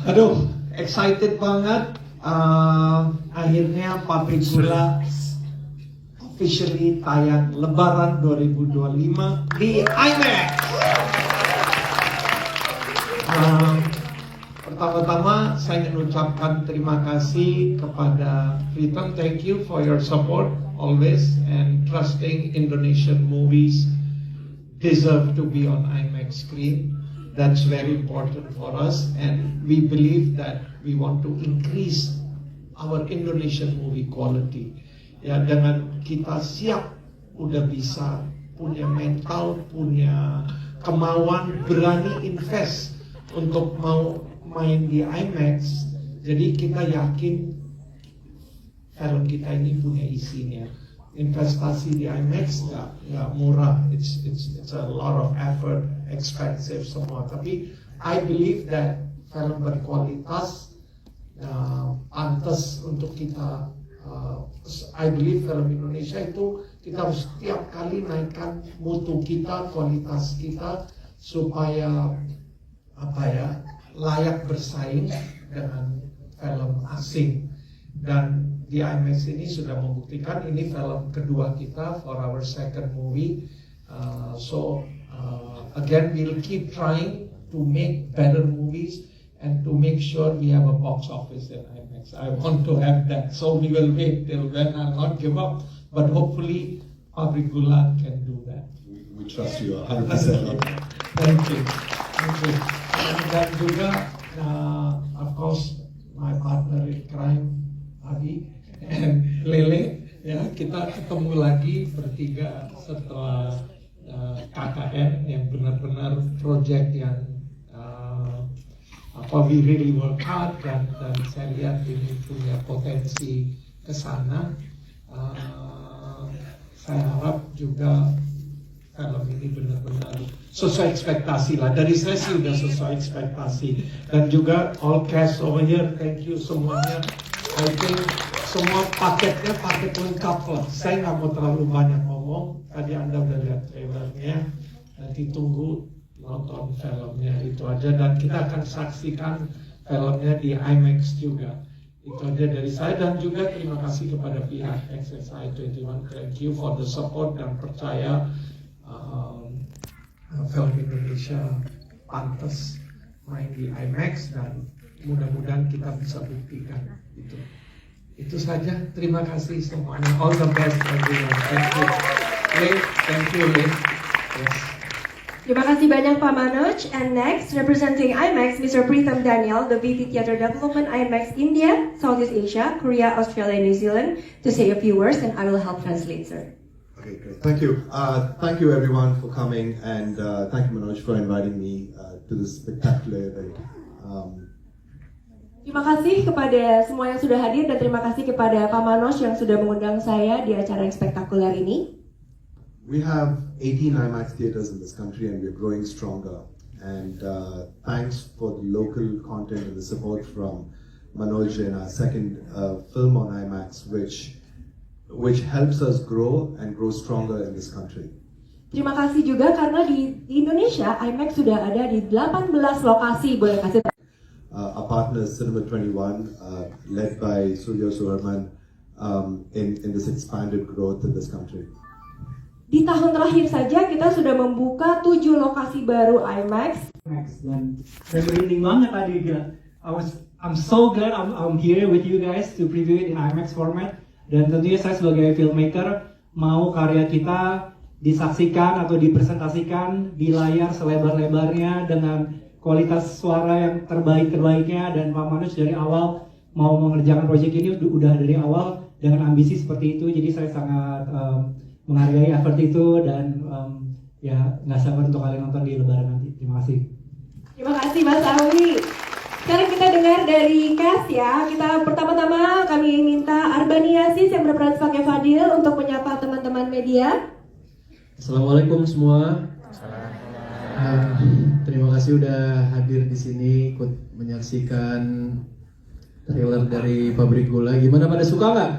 Aduh, excited banget. Akhirnya Pabrik Gula officially tayang Lebaran 2025 di IMAX. Pertama-tama saya ingin ucapkan terima kasih kepada Freedom. Thank you for your support always and trusting Indonesian movies deserve to be on IMAX screen. That's very important for us, and we believe that we want to increase our Indonesian movie quality. Ya, dengan kita siap, udah bisa, punya mental, punya kemauan, berani invest untuk mau main di IMAX. Jadi kita yakin film kita ini punya isinya. Investasi di IMAX nggak murah, it's a lot of effort, expensive semua. Tapi I believe that film berkualitas pantas untuk kita. I believe film Indonesia itu kita harus setiap kali naikkan mutu kita, kualitas kita supaya layak bersaing dengan film asing. Dan di IMAX ini sudah membuktikan ini film kedua kita for our second movie. Again, we'll keep trying to make better movies and to make sure we have a box office in IMAX. I want to have that, so we will wait till when. I'll not give up, but hopefully Pabrik Gula can do that. We trust you 100%. Thank you. Dan juga, of course, my partner in crime, Adi and Lele, ya, kita ketemu lagi bertiga setelah KKN yang benar-benar project yang we really work hard, dan saya lihat ini punya potensi ke sana. Saya harap juga film ini benar-benar sesuai ekspektasi lah. Dari saya sih udah sesuai ekspektasi. Dan juga all cast over here, thank you semuanya. I think semua paketnya paket lengkap lah. Saya nggak mau terlalu banyak ngomong. Tadi Anda udah lihat trailernya. Nanti tunggu nonton filmnya, itu aja. Dan kita akan saksikan filmnya di IMAX juga. Itu aja dari saya, dan juga terima kasih kepada pihak XSI 21. Thank you for the support dan percaya film Indonesia pantas main di IMAX, dan mudah-mudahan kita bisa buktikan itu. Itu saja. Terima kasih semuanya. All the best everyone. Thank you. Thank you, Lin. Yes. Terima kasih banyak Pak Manoj. And next, representing IMAX, Mr. Pritham Daniel, the VP Theatre Development IMAX India, Southeast Asia, Korea, Australia, and New Zealand, to say a few words, and I will help translate, sir. Okay, great. Thank you. Thank you everyone for coming, and thank you Manoj for inviting me to this spectacular event. Terima kasih kepada semua yang sudah hadir, dan terima kasih kepada Pak Manoj yang sudah mengundang saya di acara yang spektakuler ini. We have 18 IMAX theaters in this country, and we're growing stronger. And thanks for the local content and the support from Manoj in our second film on IMAX, which helps us grow and grow stronger in this country. Terima kasih juga karena di Indonesia IMAX sudah ada di 18 lokasi. Boleh kasih our partner is Cinema 21, led by Surya Suharman, in this expanded growth in this country. Di tahun terakhir saja kita sudah membuka 7 lokasi baru IMAX. Dan saya merinding banget tadi, gila. I'm so glad I'm here with you guys to preview it in IMAX format. Dan tentunya saya sebagai filmmaker mau karya kita disaksikan atau dipresentasikan di layar selebar-lebarnya dengan kualitas suara yang terbaik-terbaiknya. Dan Pak Manoj dari awal mau mengerjakan proyek ini udah dari awal dengan ambisi seperti itu. Jadi saya sangat menghargai effort itu, dan ya nggak sabar untuk kalian nonton di Lebaran nanti. Terima kasih. Terima kasih Mas Awi. Sekarang kita dengar dari cast ya. Kita pertama-tama kami minta Arbani Aziz yang berperan sebagai Fadil untuk menyapa teman-teman media. Assalamualaikum semua. Terima kasih udah hadir di sini ikut menyaksikan trailer dari Pabrik Gula. Gimana, pada suka nggak?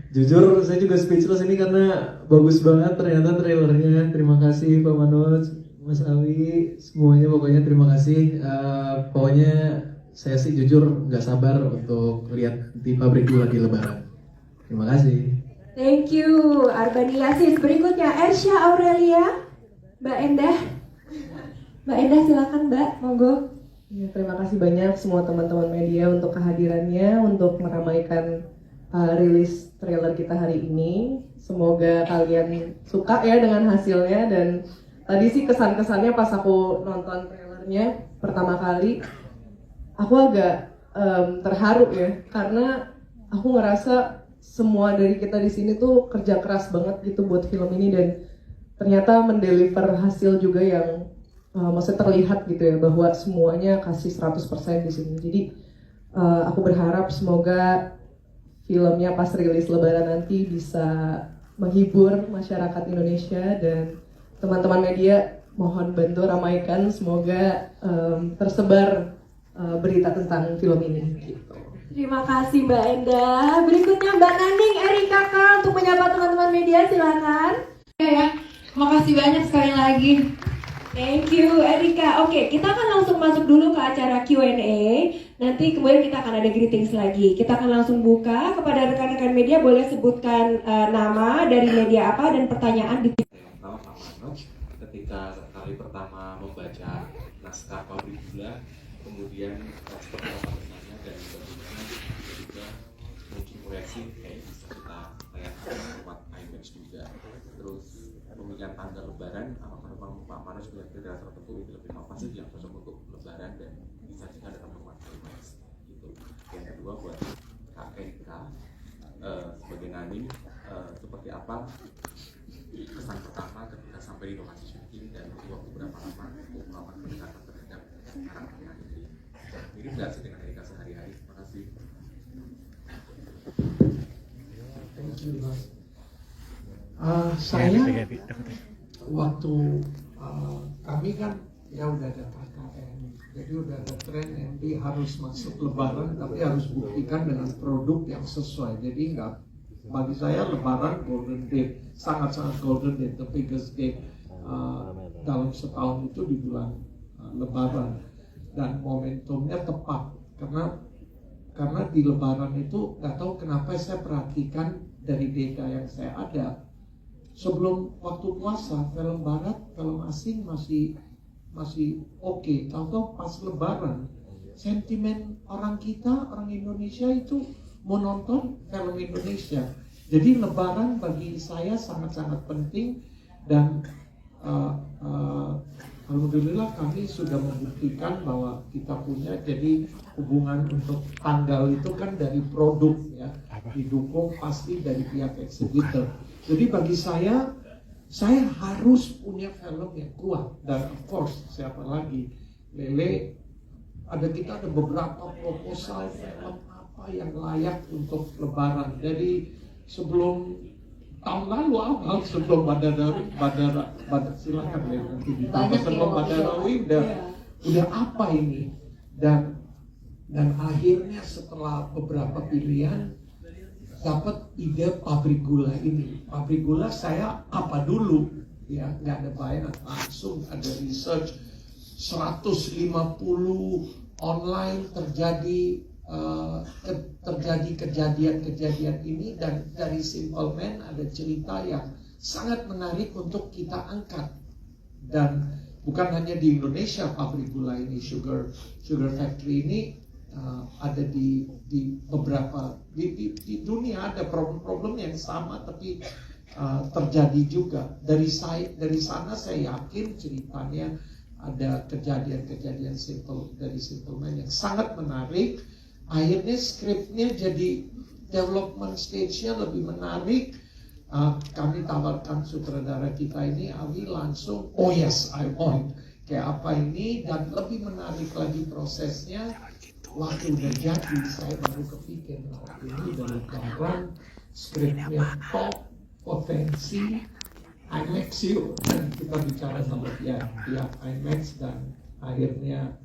Jujur saya juga speechless ini karena bagus banget ternyata trailernya. Terima kasih Pak Manoj, Mas Awi, semuanya pokoknya terima kasih. Pokoknya saya sih jujur nggak sabar untuk lihat di pabrik gula di Lebaran. Terima kasih. Thank you, Arbaniasis. Berikutnya Ersha Aurelia, Mbak Endah. Mbak Endah silakan Mbak, monggo. Ya, terima kasih banyak semua teman-teman media untuk kehadirannya, untuk meramaikan rilis trailer kita hari ini. Semoga kalian suka ya dengan hasilnya. Dan tadi sih kesan-kesannya pas aku nonton trailernya pertama kali, aku agak terharu ya, karena aku ngerasa semua dari kita di sini tuh kerja keras banget gitu buat film ini, dan ternyata mendeliver hasil juga yang maksudnya terlihat gitu ya, bahwa semuanya kasih 100% di sini. Jadi aku berharap semoga filmnya pas rilis Lebaran nanti bisa menghibur masyarakat Indonesia, dan teman-teman media mohon bantu ramaikan, semoga tersebar berita tentang film ini gitu. Terima kasih Mbak Endah. Berikutnya Mbak Naning Erika Kak untuk menyapa teman-teman media, silakan. Ya, makasih banyak sekali lagi. Thank you Erika. Oke, kita akan langsung masuk dulu ke acara Q&A. Nanti kemudian kita akan ada greetings lagi. Kita akan langsung buka kepada rekan-rekan media, boleh sebutkan nama dari media apa dan pertanyaan di. Yang pertama Pak Manoj, ketika kali pertama membaca naskah Pabrik Gula, kemudian seperti apa kesannya dan bagaimana juga mungkin proyeksi kayak bisa kita lihat lewat IMAX juga. Terus pemilihan tanggal Lebaran, apakah memang Pak Manoj melihat kriteria tertentu itu lebih pasti yang cocok untuk Lebaran dan disajikan dalam format IMAX gitu. Yang kedua buat Kak Erika, sebagai Naning, seperti apa kesan pertama ketika sampai di lokasi syuting dan butuh waktu berapa lama untuk melakukan pendekatan terhadap karakternya ini? Mirip nggak sih dengan Erika sehari-hari? Terima kasih. Thank you, Mas. Saya waktu kami kan ya udah ada KKN, jadi udah ada tren MD harus masuk Lebaran, tapi harus buktikan dengan produk yang sesuai. Jadi nggak, bagi saya Lebaran golden date, sangat-sangat golden date, the biggest date dalam setahun itu di bulan Lebaran, dan momentumnya tepat karena di Lebaran itu nggak tahu kenapa saya perhatikan dari data yang saya ada, sebelum waktu puasa film barat, film asing masih oke. Tahu-tahu pas Lebaran sentimen orang Indonesia itu mau nonton film Indonesia. Jadi Lebaran bagi saya sangat-sangat penting, dan alhamdulillah kami sudah membuktikan bahwa kita punya. Jadi hubungan untuk tanggal itu kan dari produk ya, didukung pasti dari pihak eksibitor. Jadi bagi saya harus punya film yang kuat, dan of course siapa lagi, Lele, kita ada beberapa proposal film apa yang layak untuk Lebaran. Jadi sebelum tahun lalu awal, sebelum Badarawi, silakan Lele nanti ditambah, sebelum Badarawi udah apa ini, dan akhirnya setelah beberapa pilihan dapat ide Pabrik Gula ini. Pabrik Gula saya apa dulu ya, nggak ada bayangan, langsung ada research 150 online terjadi kejadian ini, dan dari Simple Man ada cerita yang sangat menarik untuk kita angkat. Dan bukan hanya di Indonesia Pabrik Gula ini, Sugar Factory ini ada di beberapa di dunia, ada problem-problem yang sama tapi terjadi juga. Dari sana saya yakin ceritanya ada kejadian-kejadian dari Simple Man yang sangat menarik. Akhirnya skripnya jadi development stage-nya lebih menarik. Kami tawarkan sutradara kita ini, Awi langsung, oh yes I want, kayak apa ini, dan lebih menarik lagi prosesnya. Waktu udah jadi, saya baru kepikir, ini dari Lebaran, skripnya top, potensi, IMAX yuk. Dan kita bicara sama pihak IMAX, dan akhirnya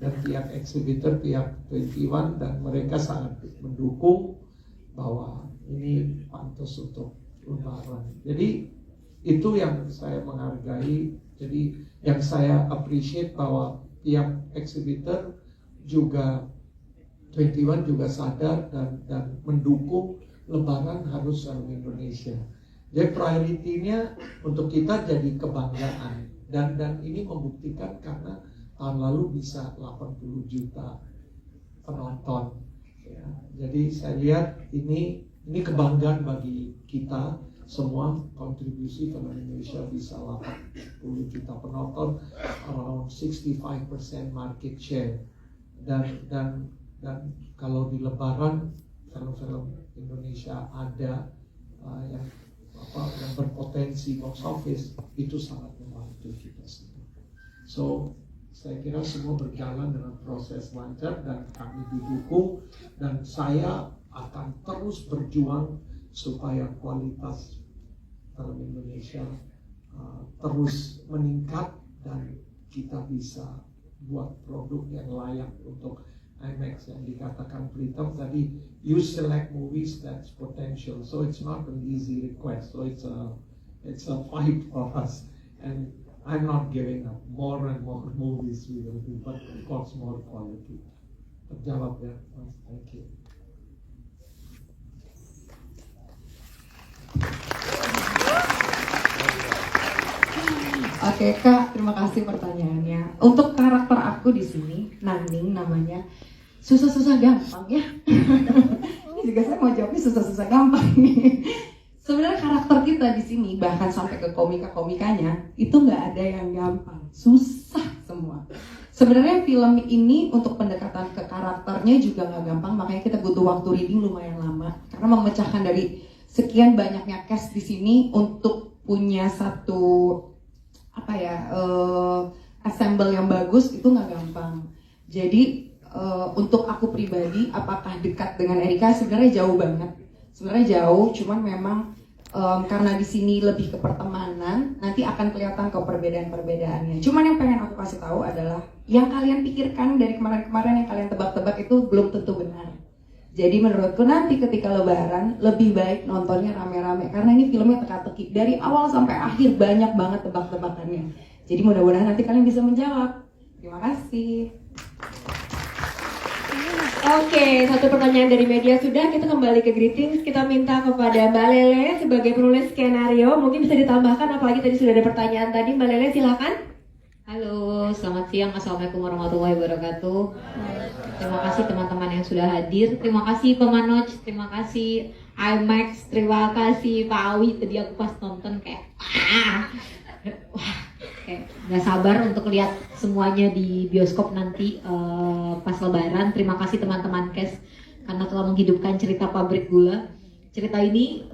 dan pihak eksibitor, pihak 21, dan mereka sangat mendukung bahwa ini pantas untuk Lebaran. Jadi itu yang saya menghargai. Jadi yang saya appreciate bahwa tiap exhibitor juga 21 juga sadar dan mendukung Lebaran harus film Indonesia. Jadi priority-nya untuk kita jadi kebanggaan dan ini membuktikan karena tahun lalu bisa 80 juta penonton. Ya. Jadi saya lihat ini kebanggaan bagi kita semua, kontribusi film Indonesia bisa 80 juta penonton, around 65% market share dan kalau di Lebaran film-film Indonesia ada yang berpotensi box office itu sangat membantu kita semua. So saya kira semua berjalan dengan proses lancar dan kami didukung dan saya akan terus berjuang supaya kualitas film Indonesia terus meningkat dan kita bisa buat produk yang layak untuk IMAX yang dikatakan Pritam tadi, you select movies that's potential, so it's not an easy request, so it's a fight for us, and I'm not giving up. More and more movies we will do, but of course more quality. Terjawab ya, Mas. Thank you. Oke Kak, terima kasih pertanyaannya. Untuk karakter aku di sini, Naning namanya, susah-susah gampang ya. Ini juga saya mau jawabnya susah-susah gampang nih. Sebenarnya karakter kita di sini bahkan sampai ke komika-komikanya itu nggak ada yang gampang, susah semua. Sebenarnya film ini untuk pendekatan ke karakternya juga nggak gampang, makanya kita butuh waktu reading lumayan lama karena memecahkan dari sekian banyaknya cast di sini untuk punya satu assemble yang bagus itu nggak gampang. Jadi untuk aku pribadi, apakah dekat dengan Erika? Sebenarnya jauh banget. Sebenarnya jauh, cuman memang karena di sini lebih ke pertemanan, nanti akan kelihatan ke perbedaan-perbedaannya. Cuman yang pengen aku kasih tahu adalah yang kalian pikirkan dari kemarin-kemarin yang kalian tebak-tebak itu belum tentu benar. Jadi menurutku nanti ketika Lebaran lebih baik nontonnya rame-rame karena ini filmnya teka-teki dari awal sampai akhir, banyak banget tebak-tebakannya. Jadi mudah-mudahan nanti kalian bisa menjawab. Terima kasih. Oke, satu pertanyaan dari media sudah, kita kembali ke greetings. Kita minta kepada Mbak Lele sebagai penulis skenario, mungkin bisa ditambahkan apalagi tadi sudah ada pertanyaan tadi. Mbak Lele silakan. Halo, selamat siang. Assalamualaikum warahmatullahi wabarakatuh. Terima kasih teman-teman yang sudah hadir. Terima kasih Pak Manoj, terima kasih IMAX, terima kasih Pak Awi. Tadi aku pas nonton kayak kayak gak sabar untuk lihat semuanya di bioskop nanti pas Lebaran. Terima kasih teman-teman cast karena telah menghidupkan cerita Pabrik Gula. Cerita ini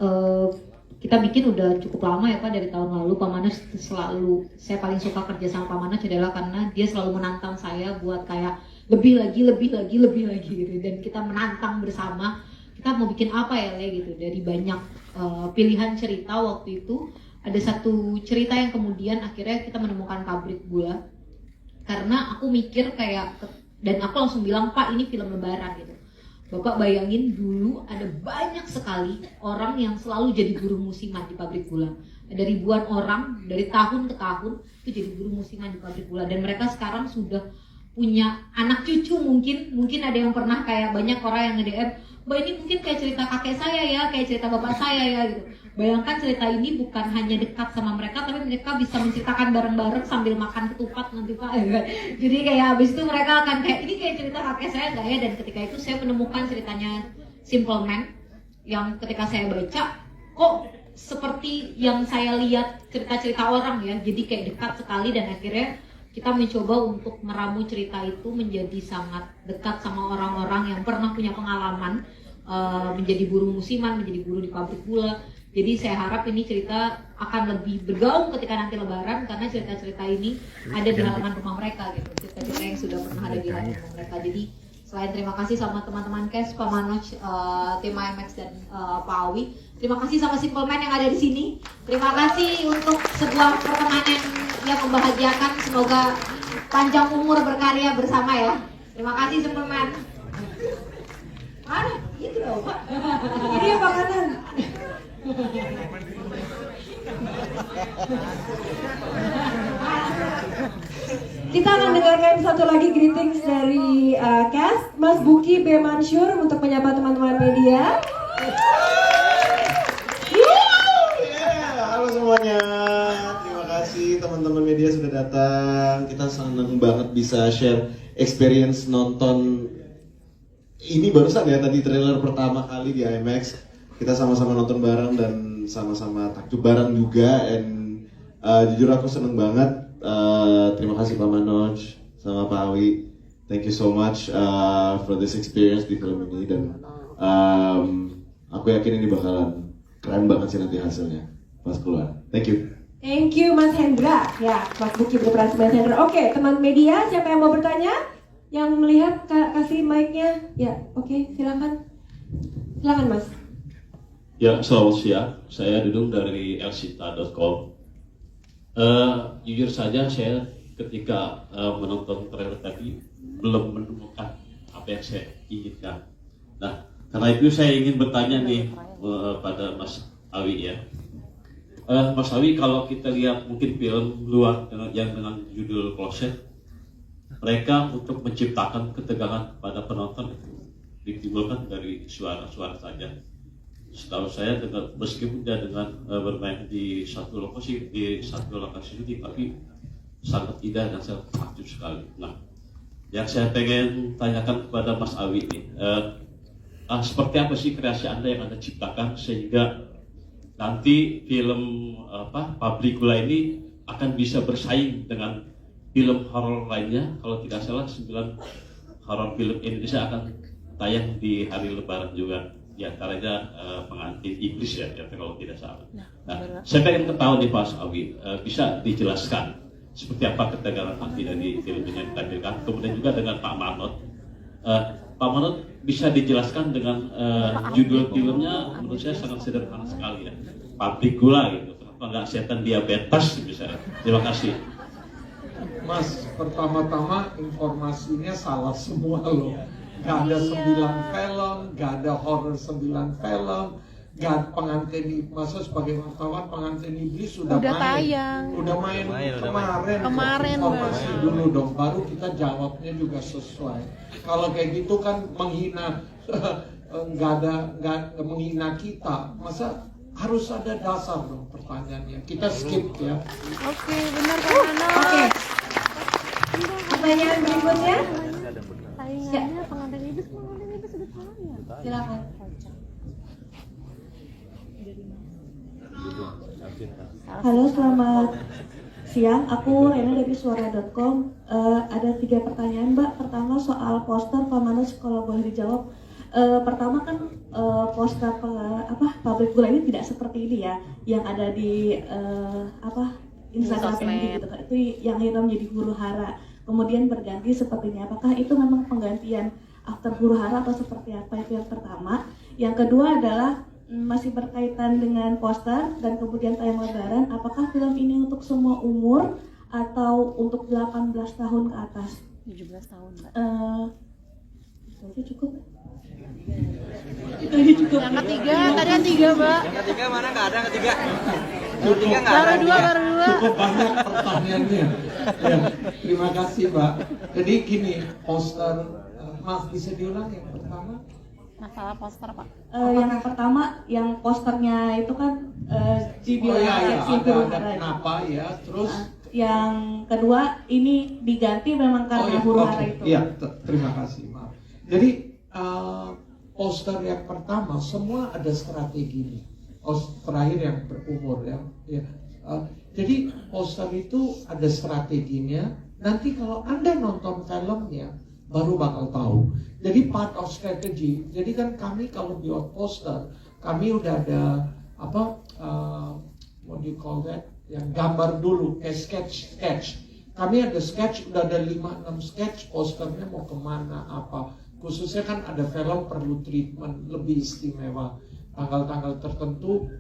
kita bikin udah cukup lama ya Pak, dari tahun lalu. Pak Manoj selalu, saya paling suka kerja sama Pak Manoj adalah karena dia selalu menantang saya buat kayak lebih lagi gitu, dan kita menantang bersama kita mau bikin apa ya Le gitu. Dari banyak pilihan cerita waktu itu ada satu cerita yang kemudian akhirnya kita menemukan Pabrik Gula karena aku mikir kayak, dan aku langsung bilang Pak ini film Lebaran gitu. Bapak bayangin dulu ada banyak sekali orang yang selalu jadi buruh musiman di pabrik gula. Ada ribuan orang dari tahun ke tahun itu jadi buruh musiman di pabrik gula. Dan mereka sekarang sudah punya anak cucu, mungkin ada yang pernah kayak banyak orang yang nge-DM, Mbak ini mungkin kayak cerita kakek saya ya, kayak cerita bapak saya ya gitu. Bayangkan cerita ini bukan hanya dekat sama mereka, tapi mereka bisa menceritakan bareng-bareng sambil makan ketupat nanti Pak. Jadi kayak habis itu mereka akan kayak, ini kayak cerita kakek saya nggak ya? Dan ketika itu saya menemukan ceritanya Simple Man, yang ketika saya baca, kok seperti yang saya lihat cerita-cerita orang ya, jadi kayak dekat sekali. Dan akhirnya kita mencoba untuk meramu cerita itu menjadi sangat dekat sama orang-orang yang pernah punya pengalaman menjadi buruh musiman, menjadi buruh di pabrik gula. Jadi saya harap ini cerita akan lebih bergaung ketika nanti Lebaran karena cerita-cerita ini ada di halaman rumah mereka gitu. Cerita-cerita yang sudah pernah ada di halaman rumah mereka. Jadi selain terima kasih sama teman-teman cast, Pak Manoj, tim IMAX dan Pak Awi, terima kasih sama Simple Man yang ada di sini. Terima kasih untuk sebuah pertemanan yang membahagiakan. Semoga panjang umur berkarya bersama ya. Terima kasih Simple Man. Mana? Itu dong Pak. Ini ya makanan. Kita akan dengarkan satu lagi greetings dari cast, Mas Buki B. Mansur untuk menyapa teman-teman media. Halo semuanya, terima kasih teman-teman media sudah datang. Kita senang banget bisa share experience nonton ini barusan ya, tadi trailer pertama kali di IMAX. Kita sama-sama nonton bareng dan sama-sama takjub bareng juga. And jujur aku seneng banget. Terima kasih Pak Manoj sama Pak Awi. Thank you so much for this experience di film ini. Dan aku yakin ini bakalan keren banget sih nanti hasilnya pas keluar. Thank you. Thank you Mas Hendra. Ya, Mas Buki berperan sebagai Mas Hendra. Oke, teman media, siapa yang mau bertanya? Yang melihat kasih mic-nya. Ya, oke, silakan. Silakan Mas. Ya, selamat siang. Saya Dudung dari elsita.com. Jujur saja saya ketika menonton trailer tadi belum menemukan apa yang saya inginkan. Nah, karena itu saya ingin bertanya nih pada Mas Awi ya. Mas Awi, kalau kita lihat mungkin film luar yang dengan judul Closet, mereka untuk menciptakan ketegangan kepada penonton itu ditimbulkan dari suara-suara saja. Setahu saya meskipun dia dengan bermain di satu lokasi syuting, tapi sangat indah dan sangat aktif sekali. Nah, yang saya pengen tanyakan kepada Mas Awi ini, seperti apa sih kreasi Anda yang Anda ciptakan sehingga nanti film Pabrik Gula ini akan bisa bersaing dengan film horor lainnya. Kalau tidak salah 9 horor film Indonesia akan tayang di hari Lebaran juga, di antaranya Pengantin Iblis ya kalau tidak salah. Nah, saya pengen ketahui nih Pak Awi, bisa dijelaskan seperti apa ketegangan nanti dari film ini yang ditampilkan, kemudian juga dengan Pak Manot. Pak Manot bisa dijelaskan dengan judul filmnya, menurut saya sangat sederhana sekali ya, Pabrik Gula gitu. Kenapa nggak Setan Diabetes misalnya? Terima kasih. Mas, pertama-tama informasinya salah semua loh. Gak ada 9 film, gak ada horror 9 film, gak pengantin, masa sebagai wartawan Pengantin Iblis sudah main, tayang, udah main kemarin informasi dulu dong, baru kita jawabnya juga sesuai. Kalau kayak gitu kan menghina, nggak menghina kita, masa harus ada dasar dong pertanyaannya. Kita skip ya. Oke, benar Pak Manoj. Oke. Pertanyaan berikutnya. Saingannya Pengantin Iblis sudah tayang. Silakan. Halo, selamat siang. Aku Rena dari suara.com. Ada 3 pertanyaan, Mbak. Pertama soal poster Pak Manoj, kalau boleh dijawab. Pertama kan poster Pabrik Gula ini tidak seperti ini ya, yang ada di Instagram gitu. Itu yang akhirnya menjadi huru hara, kemudian berganti sepertinya. Apakah itu memang penggantian after huru hara atau seperti apa? Itu yang pertama. Yang kedua adalah masih berkaitan dengan poster dan kemudian tayang Lebaran. Apakah film ini untuk semua umur atau untuk 18 tahun ke atas? 17 tahun, Mbak. Itu cukup. Itu cukup. Yang ketiga, tadi yang 3, Mbak. Yang ketiga mana? Nggak ada yang ketiga. Baru dua. Cukup banyak pertanyaannya. Ya, terima kasih Mbak. Jadi gini, poster, maaf bisa diulang yang pertama? Masalah poster Pak. Yang pertama, yang posternya itu kan dibilang seksi huru hara. Kenapa ya? Terus yang kedua ini diganti memang karena huru hara itu. Iya, terima kasih, maaf. Jadi poster yang pertama semua ada strateginya. Terakhir yang berumur ya. Jadi poster itu ada strateginya. Nanti kalau Anda nonton filmnya baru bakal tahu. Jadi part of strategy. Jadi kan kami kalau buat poster, kami udah ada what do you call that? Yang gambar dulu, kayak sketch. Kami ada sketch, udah ada 5-6 sketch, posternya mau kemana, apa. Khususnya kan ada film perlu treatment lebih istimewa. Tanggal-tanggal tertentu,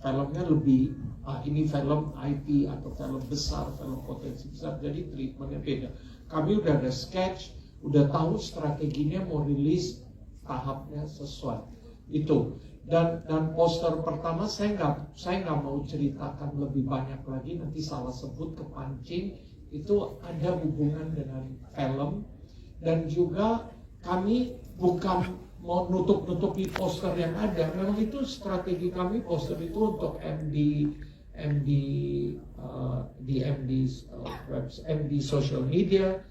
filmnya lebih, ini film IP atau film besar, film potensi besar, jadi treatmentnya beda. Kami udah ada sketch, udah tahu strateginya mau rilis, tahapnya sesuai. Itu. Dan poster pertama saya nggak mau ceritakan lebih banyak lagi, nanti salah sebut kepancing. itu ada hubungan dengan film, dan juga kami bukan mau nutup-nutupi poster yang ada. Memang itu strategi kami, poster itu untuk MD social media,